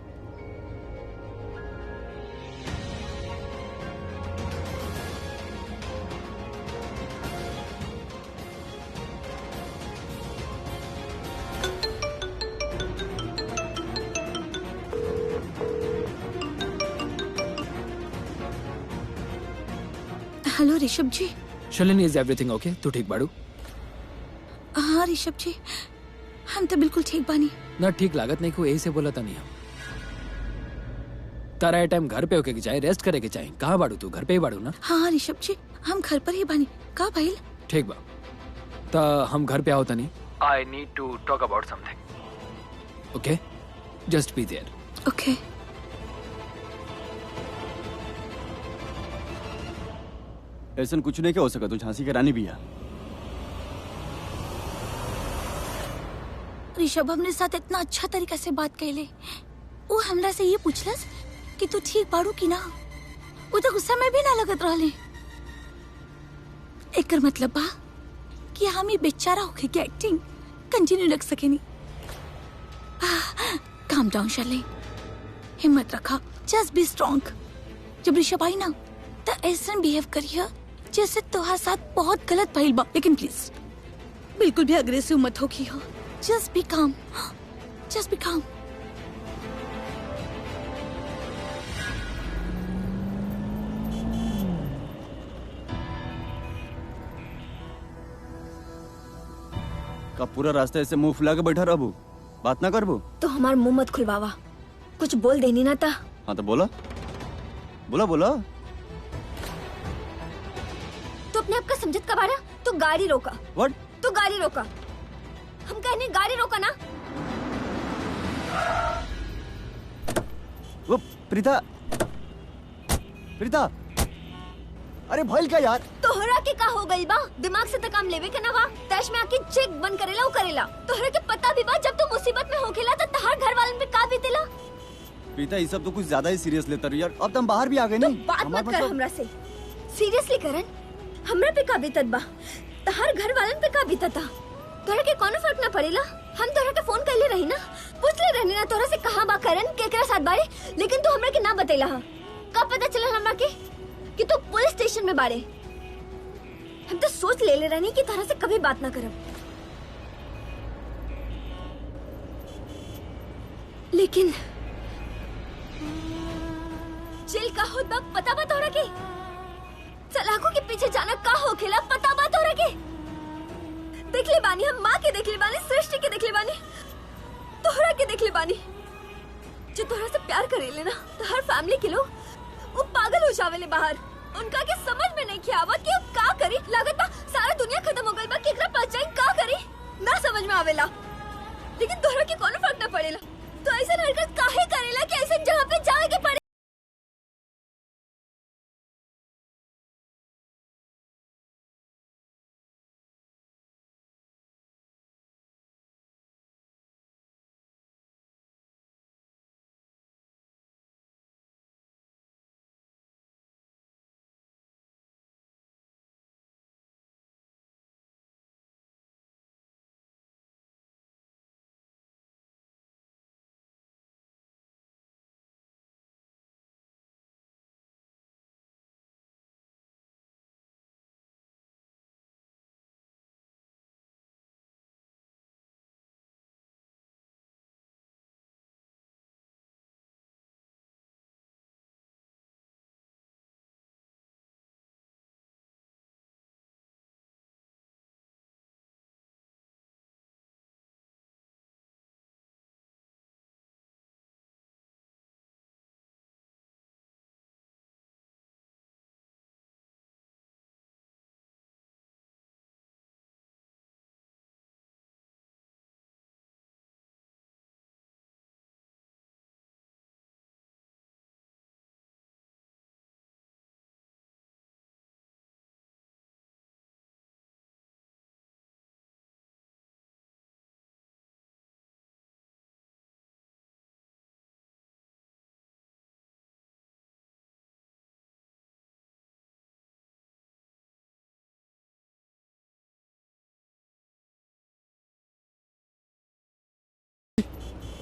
Hello Rishabh ji. Shalini, is everything okay? तू ठीक बाड़ू? हाँ ऋषभ जी, हम तो बिल्कुल ठीक बानी। ना ठीक लागत नहीं को यही से बोला था नहीं हम। तारा ये टाइम घर पे होके के चाहे रेस्ट करे के चाहे। कहाँ बाड़ू तू? घर पे ही बाड़ू ना? हाँ ऋषभ जी, हम घर पर ही बानी। का भाई? ठीक बा, ता हम घर पे आओ तनी। I need to talk about something, okay? Just be there. Okay. ऐसा कुछ नहीं क्या हो सका, तू झांसी की रानी भी है। ऋषभ हमने साथ इतना अच्छा तरीका से बात कैले, वो हमरा से ये पूछलस कि तू ठीक बाड़ू की ना। वो तो गुस्सा में भी ना लगत रहले। एकर मतलब बा कि हम ही बेचारा होके की एक्टिंग कंटिन्यू रख सकेनी। काम डाउन शर्ली, हिम्मत रखा, जस्ट बी स्ट्रॉन्ग। जब ऋषभ आई ना तो ऐसा बिहेव करिए जैसे तुम्हारे साथ बहुत गलत भइल बा। लेकिन प्लीज बिल्कुल भी अग्रेसिव मत होगी हो। जस्ट बी काम, जस्ट बी काम। का पूरा रास्ता ऐसे मुंह फुला के बैठा रहबू, बात ना करबू? तो हमार मुंह मत खुलवावा, कुछ बोल देनी ना था। हाँ तो बोला बोला बोला। तू अपने आप का समझत का बारा? तू गाड़ी रोका। व्हाट? तू गाड़ी रोका। हम कहने गाड़ी रोका ना। वो प्रीता, प्रीता, अरे भइल क्या यार? तोहरा के का हो गई बा? दिमाग से तो काम लेवे के ना बा। तैश में आके चेक बंद करेला वो करेला। तोहरा के पता भी बा जब तू मुसीबत में होखेला तो तहार घर वालन पे का बीतेला। प्रीता, ये सब तो कुछ ज्यादा ही सीरियस लेता रही यार। अब तो हम बाहर भी आ गए तो नहीं। बात मत कर हमरा से। सीरियसली करन, हमरा पे का बीतत बा, तहार घर वालन पे का बीतता। तोहरा के कोनो फर्क ना पड़ेला। हम तोहरा के फोन करले रही ना, पूछले रहनी ना तोहरा से कहां बा करन, केकरा साथ बारे, लेकिन तू हमरा के ना बतेला। हां कब पता चला हमरा के कि तू पुलिस स्टेशन में बारे? हम तो सोच ले रहनी कि तोहरा से कभी बात ना करब, लेकिन जेल का होत बा पता बा तोहरा के? सलाखों के पीछे जाना का होखेला पता बा तोहरा के? देख ले बानी, हम माँ के देख ले बानी, सृष्टि के देख ले बानी, तोहरा के देख ले बानी। जो तोहरा से प्यार करेले ना तो हर फैमिली के लोग वो पागल हो जावेले बाहर। उनका के समझ में नहीं आवत कि वो का करी। लागत बा सारा दुनिया खत्म हो गई बा, केकरा पास जाई का करी ना समझ में आवेला। लेकिन तोहरा के कोनो फर्क ना पड़ेला। तो ऐसा हरकत काहे करेला कि ऐसा जगह पे जाए के पड़े?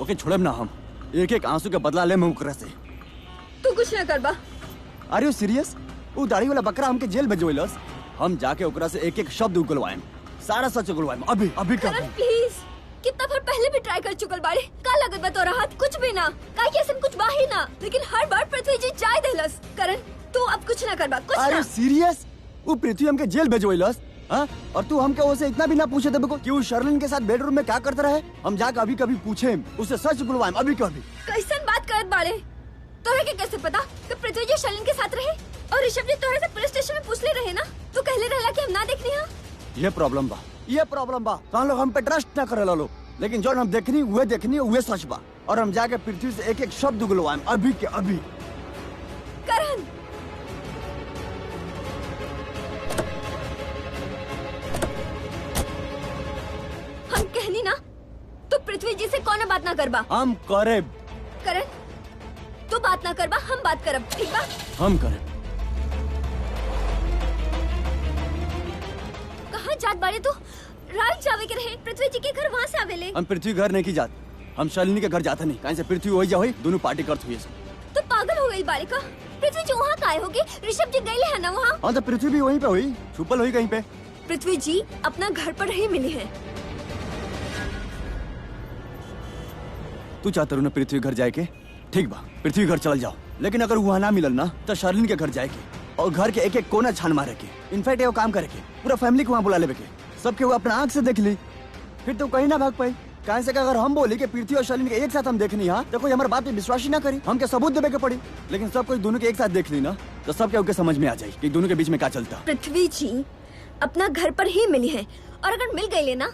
ओके छोड़े ना हम एक एक आंसू के बदला ले ओकरा से। तू कुछ ना करबा। आर यू सीरियस? वो दाढ़ी वाला बकरा हमके जेल भेजोइलस, हम जाके ओकरा से एक एक शब्द उगलवाएम, सारा सच उगलवाएम अभी अभी कर। करण प्लीज, कितना बार पहले भी ट्राई कर चुकल बाड़े, का लगत बा तोरा हाथ कुछ भी ना, काहे कि ऐसन कुछ बा ही ना, लेकिन हर बार पृथ्वी जी जाय देलस। करण तू अब कुछ ना करबा, कुछ आर ना। You serious? वो पृथ्वी हमके जेल भेजोइलस, हाँ? और तू हमके उसे इतना भी ना पूछे थे कि वो शर्लिन के साथ बेडरूम में क्या करता रहे? हम जाके अभी कभी पूछे उसे सच उगलवाएम अभी कभी। कैसन बात करत बाड़े? तोरा के कैसे पता कि पृथ्वी जी शर्लिन के साथ रहे? और ऋषभ जी तोरे से पुलिस स्टेशन में पूछले रहे ना, तू कहले रहला कि हम ना देखनी हां। ये प्रॉब्लम बा कहाँ लोग हम पे ट्रस्ट ना करे लो, लेकिन जो हम देखनी हुए सच बा, और हम जाके पृथ्वी से एक एक शब्द उगलवाएं अभी के अभी। करण हम कहनी ना, तू पृथ्वी जी से कौन बात ना करबा। हम करे। करण तू बात ना करबा, हम बात करब, ठीक बा? हम करे। कहाँ जात बाड़े तू? रात जावे के रहे, पृथ्वी जी के घर वहाँ से आवेले। हम पृथ्वी घर नहीं की जात, हम शालिनी के घर जाता नहीं, कहीं से पृथ्वी वही जा हुई, दोनों पार्टी करते हुए। तो पागल हो गई बाड़े का? पृथ्वी जी वहाँ काहे होगी? ऋषभ जी गए है ना वहाँ। हाँ तो पृथ्वी भी वहीं पे हुई, छुपल हुई कहीं पे। पृथ्वी जी अपना घर पर ही मिली है। तू चाहते ना पृथ्वी घर जाए के? ठीक बा, पृथ्वी घर चल जाओ, लेकिन अगर वहाँ ना मिलल ना तो शालिनी के घर जाए के और घर के एक एक कोना छान मारे के, इनफैक्ट वो काम करे के पूरा फैमिली को वहाँ बुला लेवे के, सबके वो अपना आँख से देख ली, फिर तो कहीं ना भाग पाई। कहीं से अगर हम बोले कि पृथ्वी और शालिनी के एक साथ हम देखनी है तो कोई हमारे बात पे विश्वास ही ना करी, हम क्या सबूत देवे के पड़ी। लेकिन सब कोई दोनों के एक साथ देख ली ना तो सबके उनके समझ में आ जाए कि दोनों के बीच में क्या चलता। पृथ्वी जी अपना घर पर ही मिली है, और अगर मिल गई लेना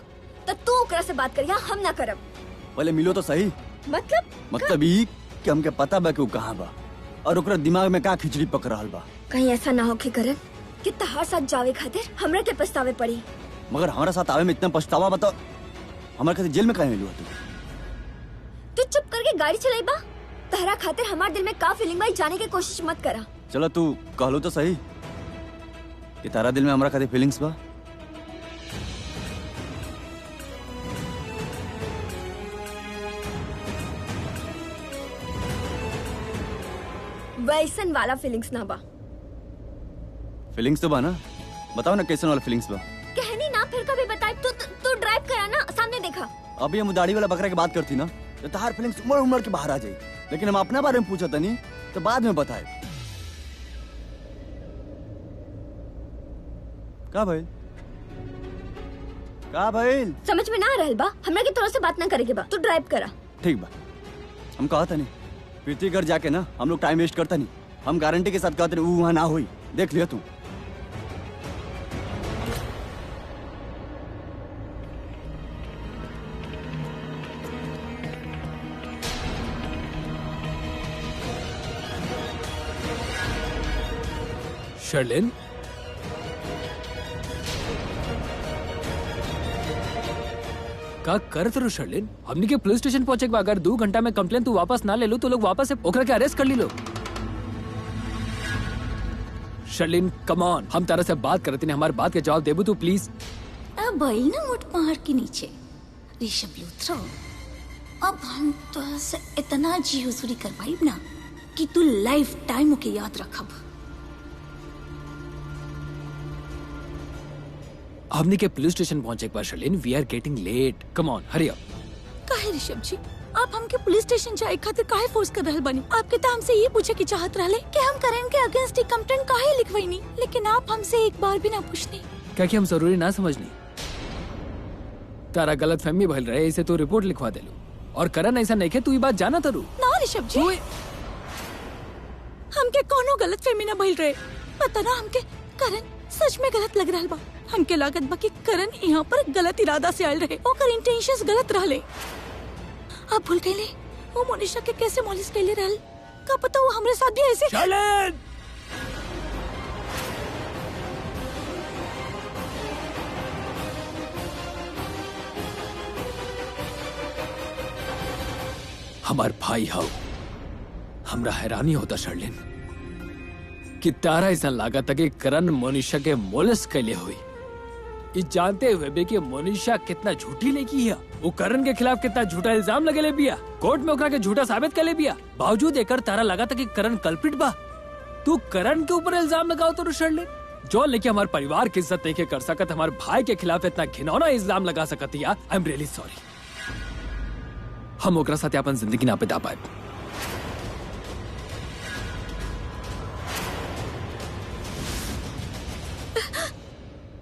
तो तू ओकरा से बात करिया, हम ना करब। पहले मिलो तो सही। मतलब ई कि हमके पता बा कि वो कहाँ बा और ओकरा दिमाग में का खिचड़ी पक रहल बा। कहीं ऐसा ना हो कि करण कि तहार साथ जावे खातिर हमरा के पछतावे पड़ी। मगर हमारा साथ आवे में इतना पछतावा बता, हमारे खातिर जेल में काहे मिलू तू? तू चुप करके गाड़ी चलाई बा। तहरा खातिर हमारे दिल में का फीलिंग बा जाने की कोशिश मत करा। चलो तू कहलो तो सही कि तारा दिल में हमारा खातिर फीलिंग्स बा। वैसन वाला फीलिंग्स ना बा। फीलिंग्स तो बा ना, बताओ ना कैसन वाला फीलिंग्स बा। कहनी ना फिर कभी बताई। तू ड्राइव करा ना, सामने देखा। अभी हम दाढ़ी वाला बकरा की बात करती ना तो तार फीलिंग्स उमड़ उमड़ के बाहर आ जाए, लेकिन हम अपना बारे में पूछा था नहीं तो बाद में बताए। का भाई समझ में ना रहल बा, हमरा के तोरा से बात ना करेके बा। तू ड्राइव करा। ठीक बा, हम कहा था नहीं पृथ्वी घर जाके ना हम लोग टाइम वेस्ट करता नहीं, हम गारंटी के साथ कहते नहीं वहाँ ना हुई, देख लिया तू। शर्लिन का करत रहो शर्लिन? हमनी के पुलिस स्टेशन पहुंचे के बाद अगर 2 घंटा में कंप्लेन तू वापस ना ले लो तो लोग वापस से ओकरा के अरेस्ट कर ली लो। शर्लिन कम ऑन, हम तारा से बात करते हैं, हमारी बात के जवाब देबू तू प्लीज। अब भाई ना मोट पहाड़ के नीचे ऋषभ लूथरा, अब हम तो से इतना जी हुजूरी करवाई ना कि तू लाइफ टाइम के याद रखब। हमनी के पुलिस स्टेशन पहुंचे के बाद Shalini we are getting late, come on hurry up. काहे ऋषभ जी आप हमके पुलिस स्टेशन जाए खातिर काहे फोर्स कर रहल बानी? आपके तो हमसे ये पूछे की चाहत रहले कि हम करण के अगेंस्ट एक कंप्लेंट काहे लिखवाईनी, लेकिन आप हमसे एक बार भी ना पूछनी। क्या कि हम जरूरी ना समझनी, तारा गलत फहमी भइल रहे इसे तू रिपोर्ट लिखवा दे लो, और करण ऐसा नहीं के तू ये बात जाना तरू ना ऋषभ जी, हमके कोनो गलत फहमी ना भइल रहे। पता ना हमके करण सच में गलत लग रहल बा। हमके लागत बा कि करण यहाँ पर गलत इरादा से आयल रहे, ओकर इंटेंशंस गलत रहले। आप भूल गईले वो मोनिशा के कैसे मॉलिश कैले रहल, का पता वो हमरे साथ भी ऐसे। शर्लिन हमार भाई हाउ, हमरा हैरानी होता शर्लिन कि तारा ऐसा लागत है कि करण मोनिशा के मोलिस कैले हुई, इस जानते हुए भी कि मोनिशा कितना झूठी लेकी है, वो करण के खिलाफ कितना झूठा इल्जाम लगे ले बिया, कोर्ट में ओकरा के झूठा साबित कर ले बिया, बावजूद एकर तारा लगा था कि करण कल्प्रिट बा। तू करण के ऊपर इल्जाम लगाओ तो शर्लिन, जो लेके हमारे परिवार की इज्जत नहीं कर सकत, हमारे भाई के खिलाफ इतना घिनौना इल्जाम लगा सकत या। I am really sorry. हम ओकरा साथे अपन जिंदगी ना बिता पाए।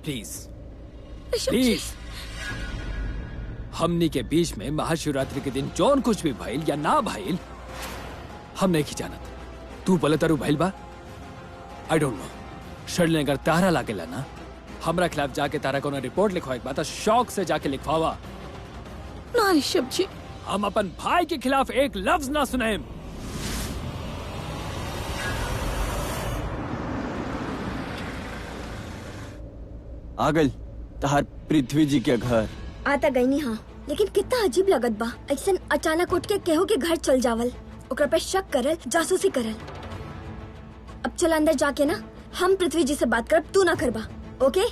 प्लीज प्लीज, हमनी के बीच में महाशिवरात्रि के दिन जौन कुछ भी भइल या ना भइल हम नहीं जानत। तू बोले तारू भइल बा, आई डोंट नो। शर्लिन अगर तारा लागेला ना हमरा खिलाफ जाके तारा कोनो रिपोर्ट लिखवाए बात शौक से जाके लिखवावा। ना ऋषभ जी, हम अपन भाई के खिलाफ एक लफ्ज ना सुने। आ गई तहार पृथ्वी जी के घर। आता गई नहीं, हाँ, लेकिन कितना अजीब लगत बा ऐसा अचानक उठ के केहू के घर चल जावल, ओकरा पे शक करल, जासूसी करल। अब चल अंदर जाके ना हम पृथ्वी जी से बात करब, तू ना करबा, ओके?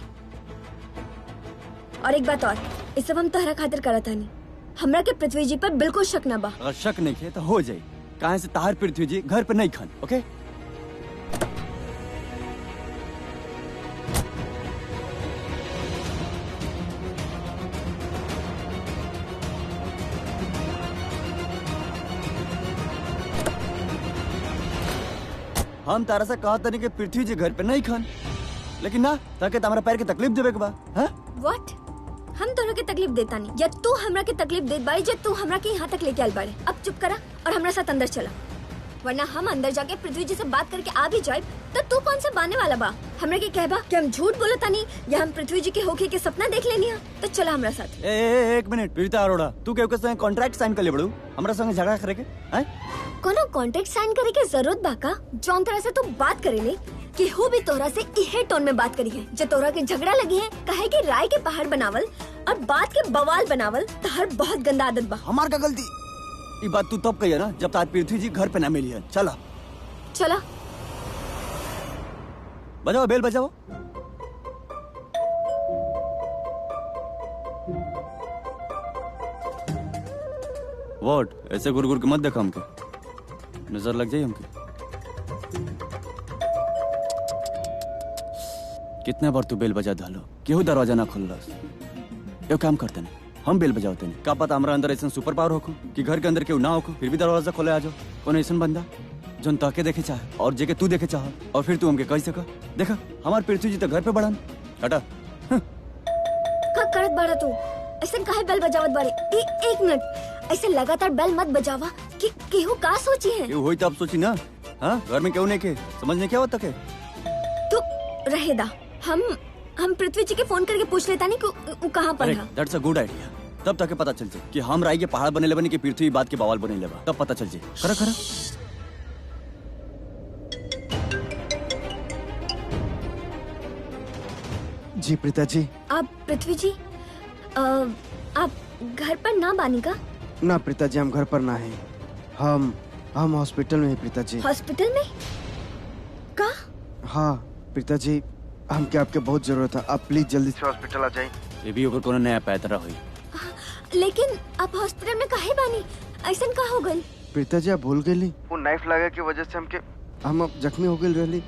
और एक बात और, इस सब हम तोहरा खातिर करत हनी, हमरा के पृथ्वी जी पर बिल्कुल शक ना बा। अगर शक नहीं किया तो हो जाए, कहाँ से तहार पृथ्वी जी घर पे नहीं खान, ओके? हम तारा से कहा था नहीं कि पृथ्वी जी घर पे नहीं खान, लेकिन ना ताकि तुम्हारा पैर की तकलीफ देवे के बा। हाँ? What? हम तोहरा के तकलीफ देता नहीं, या तू हमरा के तकलीफ देत बाड़ी जे तू हमरा के यहाँ तक लेके आल बाड़े। अब चुप करा और हमरा साथ अंदर चला, वरना हम अंदर जाके पृथ्वी जी से बात करके आ भी जाए तो तू कौन सा बाने वाला बा? हमरा के कहबा कि हम झूठ बोलता नहीं या हम पृथ्वी जी के होके के सपना देख लेनी है? तो चला हमरा साथ। एक मिनट प्रीता अरोड़ा, तू केहू के संगे कॉन्ट्रैक्ट साइन कर ले बड़ू, हमरा संगे झगड़ा करे के? हैं? कोनो कॉन्ट्रैक्ट साइन करे के जरूरत बा का? जौन तरह से तू बात करेले कि हो भी तोरा से इहे टोन में बात करी है, जो तोरा के झगड़ा लगी है, कहे कि राय के पहाड़ बनावल और बात के बवाल बनावल तहर बहुत गंदा आदत बा। हमार का गलती? ये बात तू तब कही है ना जब तार पृथ्वी जी घर पे ना मिली है। चला चला, बजाओ बेल बजाओ। व्हाट? ऐसे गुर गुर के मत देखो हमके, नजर लग जाए हमके। कितने बार तू बेल बजा डालो, केहू दरवाजा ना खुल रहा। ये काम करते नहीं, हम बेल बजाते नहीं। का पता हमारा अंदर ऐसा सुपर पावर होको कि घर के अंदर केहू ना होको फिर भी दरवाजा खोले आ जाओ। कौन ऐसा बंदा जो ताके देखे चाहे और जेके तू देखे चाह, और फिर तू हमके कह सका देखा हमार पृथ्वी जी तो घर पे बढ़ा हटा। का करत बाड़ा तू? ऐसा काहे बेल बजावत बाड़े? एक मिनट, ऐसे लगातार बेल मत बजावा कि केहू का सोची है। केहू होई तो अब सोची ना। हाँ, घर में केहू नहीं के समझने क्या होता के? तू रहेदा, हम पृथ्वी जी के फोन करके पूछ लेता नहीं कि वो कहाँ पर है। That's a good idea. तब तक पता चल जाए कि हम राई के पहाड़ बने लेबनी कि पृथ्वी बात के बवाल बने लेबा, तब पता चल जाए। खरा खरा जी प्रीता जी। आप पृथ्वी जी आप घर पर ना बानी का? ना प्रीता जी, हम घर पर ना है, हम हॉस्पिटल में है प्रीता जी। हॉस्पिटल में? का? हाँ प्रीता जी, हमके आपके बहुत जरूरत है, आप प्लीज जल्दी से हॉस्पिटल आ जाइए। ये भी ओकर कोनो नया पैतरा हुई। लेकिन आप हॉस्पिटल में काहे बानी? ऐसा का हो गई? प्रीता जी आप भूल गई, वो नाइफ लगा की वजह से हम अब जख्मी हो गए रही,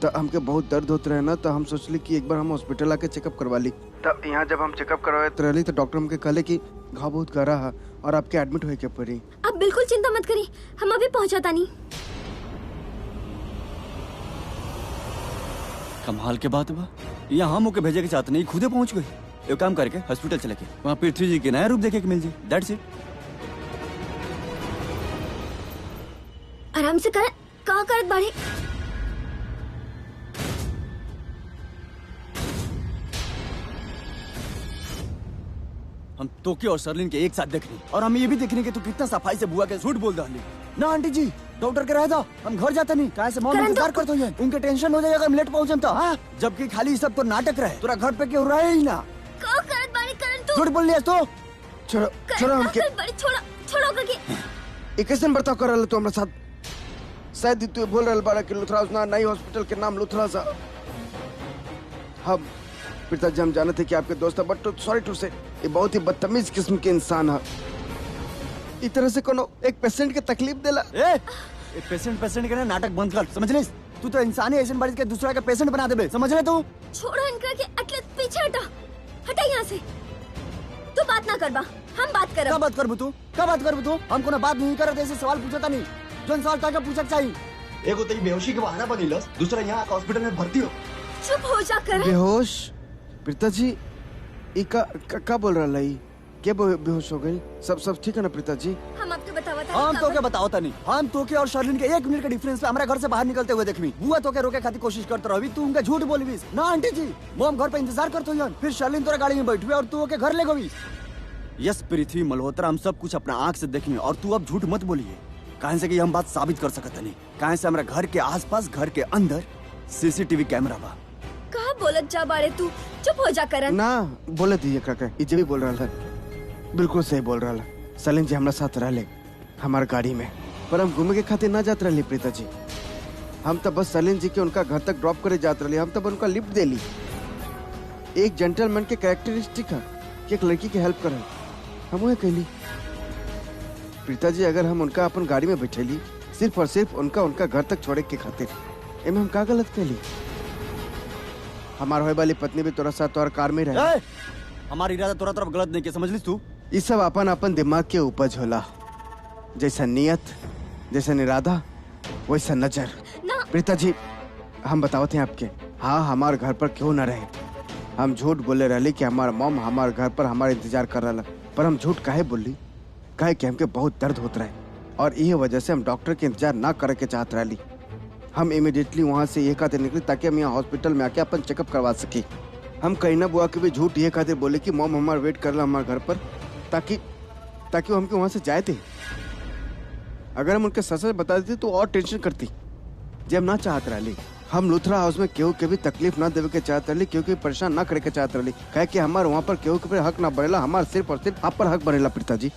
तो हमके बहुत दर्द होते रहे ना, तो हम सोचली कि एक बार हम हॉस्पिटल आके चेकअप करवा ली। तब यहाँ जब हम चेकअप करवाए रही तो डॉक्टर हमके कहले कि घाव बहुत गहरा है और आपके एडमिट होए के पड़ी। आप बिल्कुल चिंता मत करी, हम अभी पहुँचाता नहीं। कमाल के बात बा, यहाँ हम ओके भेजे के चाहते नहीं, खुदे पहुँच गए। एक काम करके हॉस्पिटल चले के वहाँ पृथ्वी जी के नया रूप देखे के मिल जाए। That's it. आराम से कर, का करत बाड़े? हम तोके और सरलिन के एक साथ देख रहे, और हम ये भी देख रहे कि तू कितना सफाई से बुआ के झूठ बोल रहा है। ना आंटी जी, डॉक्टर के रह जाओ, हम घर जाते नहीं, कहाँ से मॉम इंतजार करते हैं, उनके टेंशन हो जाएगा हम लेट पहुँचे तो। हाँ, जबकि खाली सब तो नाटक रहे, तोरा घर पे क्यों रहे ही ना। का करत बाड़े करण तू? झूठ बोल लिया तो छोड़ो छोड़ो हमके, छोड़ो करके। एक कैसे बर्ताव कर रहा तू हमारे साथ? शायद तू बोल रहा बाड़ा कि लुथराज ना, नई हॉस्पिटल के नाम लुथराज। पिताजी हम जानते थे कि आपके दोस्त है, बट सॉरी टू से ये बहुत ही बदतमीज किस्म के इंसान है। इस तरह से कोनो एक पेशेंट के तकलीफ देला। पेशेंट के ना नाटक बंद कर, समझ ले? तू तो इंसान है, ऐसे मरीज के दूसरा का पेशेंट बना दे, समझ ले तू? छोड़ो इनका के अटले पीछे हटा यहाँ से। तू बात ना करबा, हम बात करब। क्या बात करबू तू? क्या बात करबू तू? हम कोनो बात नहीं करत, ऐसे सवाल पूछता नहीं। जोन सवाल का पूछक चाहिए। एगो तेरी बेहोशी के बहाना बनिलस, दूसरा यहाँ हॉस्पिटल में भर्ती हो। चुप हो जा कर। बेहोश? पिताजी का बोल रहा है? क्या बेहोश हो गई? सब ठीक है ना पिताजी? हम आपको बतावता। हम तो क्या बतावता नहीं। हम तो के और शर्लिन के 1 मिनट के डिफरेंस पे हमारे घर से बाहर निकलते हुए देखमी। बुआ तो के रोके खातिर कोशिश करते रही, तू उनका झूठ बोलबीस ना आंटी जी। वो हम घर पे इंतजार करते हुए, फिर शर्लिन तोरा गाड़ी में बैठवे और तू ओके घर ले गई। यस पृथ्वी मल्होत्रा, हम सब कुछ अपना आँख से देखनी और तू अब झूठ मत बोलिए। कहां से कि हम बात साबित कर सकते नहीं। कहां से हमारे घर के आसपास, घर के अंदर सीसीटीवी कैमरा बा। कहा बोलत जा बारे तू? चुप हो जा करन। ना बोले थी काका, ये जो भी बोल रहा है बिल्कुल सही बोल रहा है। सलीम जी हमारा साथ रह ले हमारे गाड़ी में, पर हम घूमे के खातिर ना जाते रही प्रीता जी। हम तो बस सलीम जी के उनका घर तक ड्रॉप करे जाते रही। हम तो उनका लिफ्ट दे ली। एक जेंटलमैन के कैरेक्टरिस्टिक है कि एक लड़की की हेल्प करे, हम वही कहली। प्रीता जी अगर हम उनका अपन गाड़ी में बैठेली सिर्फ और सिर्फ उनका घर तक छोड़े के खातिर, एम हम का गलत कहली? हमार होए वाली पत्नी भी तोरा साथ तोर कार में रहे। हमारी इरादा तोरा तरफ गलत नहीं किया, समझ ली तू? ये सब अपन दिमाग के उपज होला। जैसा नियत, जैसा इरादा, वैसा नजर। प्रीता जी हम बतावते हैं आपके, हाँ हमारे घर पर क्यों न रहे। हम झूठ बोले रही कि हमारा मॉम हमारे घर पर हमारे इंतजार कर रहा, पर हम झूठ काहे बोली? काहे कि हमके बहुत दर्द होता रहे और यही वजह से हम डॉक्टर के इंतजार ना करे के चाहत रही। हम इमीडिएटली वहाँ से ये खातिर निकले ताकि हम यहाँ हॉस्पिटल में आके अपन चेकअप करवा सके। हम कहीं ना बुआ के भी झूठ ये खातिर बोले कि मॉम हमारा वेट कर रहा हमारे घर पर, ताकि वो हमके वहाँ से जाए थे। अगर हम उनके सच बता देते तो और टेंशन करती। जब ना चाहत रही हम लुथरा हाउस में केहू के भी तकलीफ ना देवे के चाहत रही, केहू के परेशान ना करे के चाहत रही। कहे कि हमारे वहाँ पर केहू के हक ना बनेला, हमारे सिर्फ और सिर्फ आप पर हक बनेला प्रीता जी।